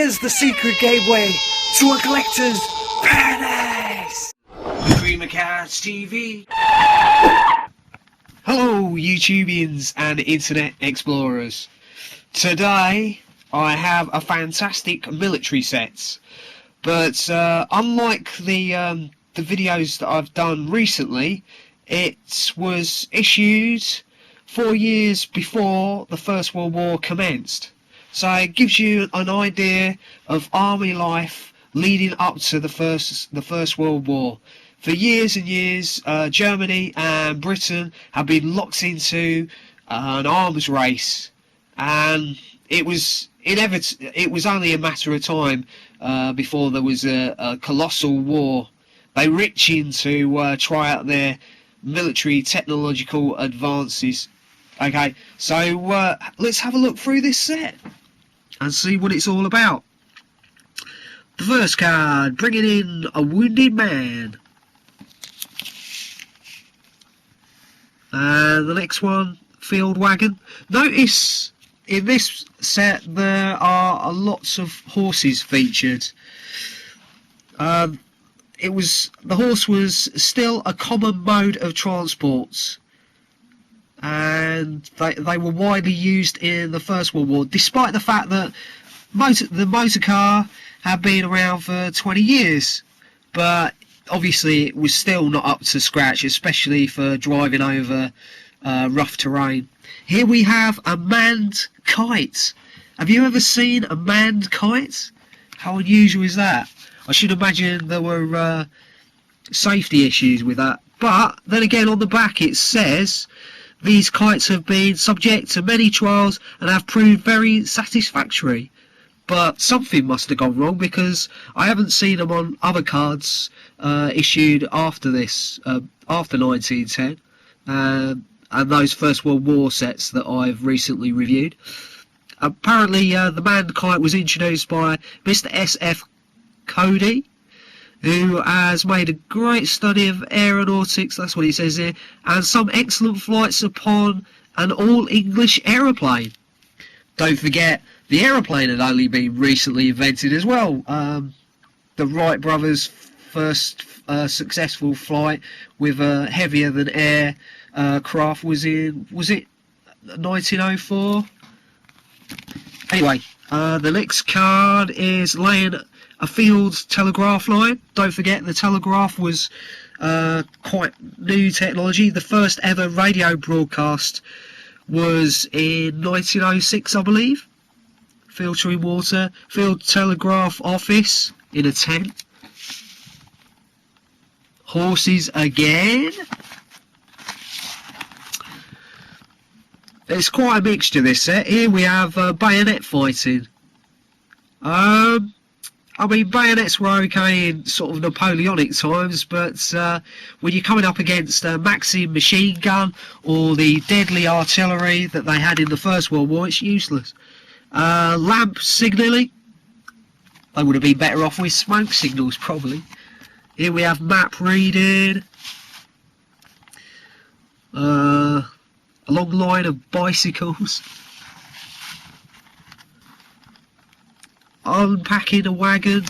Here's the secret gateway to a collector's paradise. Dreamcast TV. Hello, YouTubians and Internet Explorers. Today I have a fantastic military set, but unlike the videos that I've done recently, it was issued 4 years before the First World War commenced. So it gives you an idea of army life leading up to the First World War. For years and years, Germany and Britain have been locked into an arms race, and it was only a matter of time before there was a colossal war. They were itching to try out their military technological advances. Okay, so let's have a look through this set and see what it's all about. The first card, bringing in a wounded man. The next one, field wagon. Notice in this set there are lots of horses featured. The horse was still a common mode of transport, and they were widely used in the First World War, despite the fact that the motor car had been around for 20 years. But obviously it was still not up to scratch, especially for driving over rough terrain. Here we have a manned kite. Have you ever seen a manned kite? How unusual is that? I should imagine there were safety issues with that. But then again, on the back it says these kites have been subject to many trials and have proved very satisfactory. But something must have gone wrong, because I haven't seen them on other cards issued after this, after 1910, and those First World War sets that I've recently reviewed. Apparently the manned kite was introduced by Mr SF Cody, who has made a great study of aeronautics, that's what he says here, and some excellent flights upon an all-English aeroplane. Don't forget, the aeroplane had only been recently invented as well. The Wright brothers' first successful flight with a heavier than air craft was it 1904? Anyway, the next card is laying a field telegraph line. Don't forget, the telegraph was quite new technology. The first ever radio broadcast was in 1906, I believe. Filtering water, field telegraph office in a tent. Horses again. It's quite a mixture, this set. Here we have bayonet fighting. I mean, bayonets were okay in sort of Napoleonic times, but when you're coming up against a Maxim machine gun or the deadly artillery that they had in the First World War, it's useless. Lamp signalling. They would have been better off with smoke signals, probably. Here we have map reading. A long line of bicycles. Unpacking a wagon.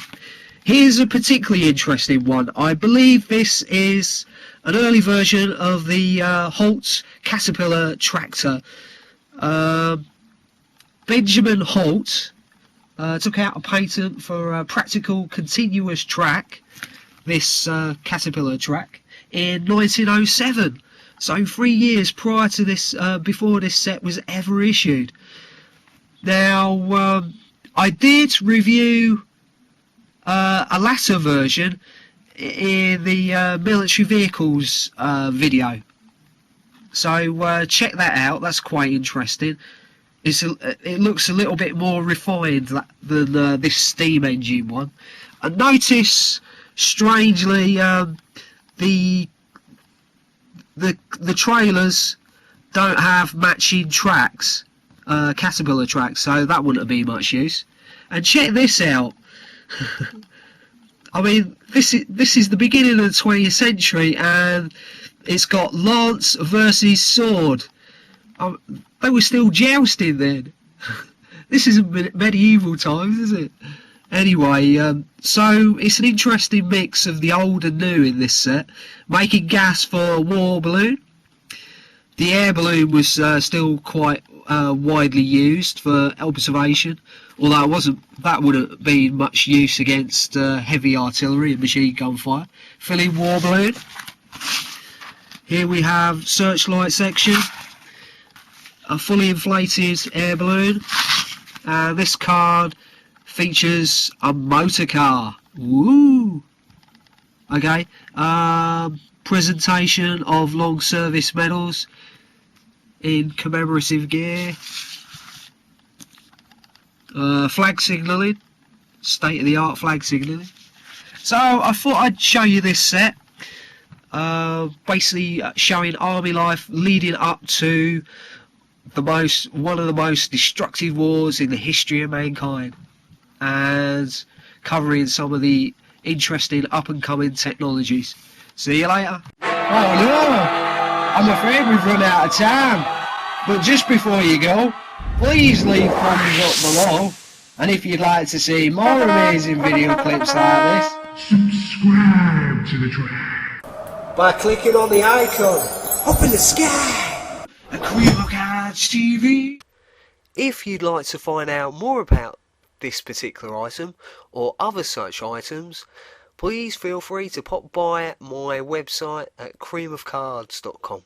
Here's a particularly interesting one. I believe this is an early version of the Holt Caterpillar tractor. Benjamin Holt took out a patent for a practical continuous track, this Caterpillar track, in 1907. So 3 years prior to this, before this set was ever issued. Now, I did review a latter version in the military vehicles video, so check that out. That's quite interesting. It looks a little bit more refined than this steam engine one. And notice, strangely, the trailers don't have matching tracks. Caterpillar tracks, so that wouldn't have been much use. And check this out. I mean, this is the beginning of the 20th century, and it's got lance versus sword. They were still jousting then. This isn't medieval times, is it? Anyway, so it's an interesting mix of the old and new in this set, making gas for a war balloon. The air balloon was still quite widely used for observation, although that wouldn't be much use against heavy artillery and machine gun fire. Filling war balloon. Here we have Searchlight section, a fully inflated air balloon, and this card features a motor car. Woo! Okay, presentation of long service medals in commemorative gear. Flag signalling, state-of-the-art flag signalling. So I thought I'd show you this set, basically showing army life leading up to one of the most destructive wars in the history of mankind, and covering some of the interesting up-and-coming technologies. See you later. Oh no! I'm afraid we've run out of time. But just before you go, please leave thumbs up below. And if you'd like to see more amazing video clips like this, Subscribe to the channel by clicking on the icon up in the sky at Cream of Cards TV. if you'd like to find out more about this particular item or other such items, please feel free to pop by my website at creamofcards.com.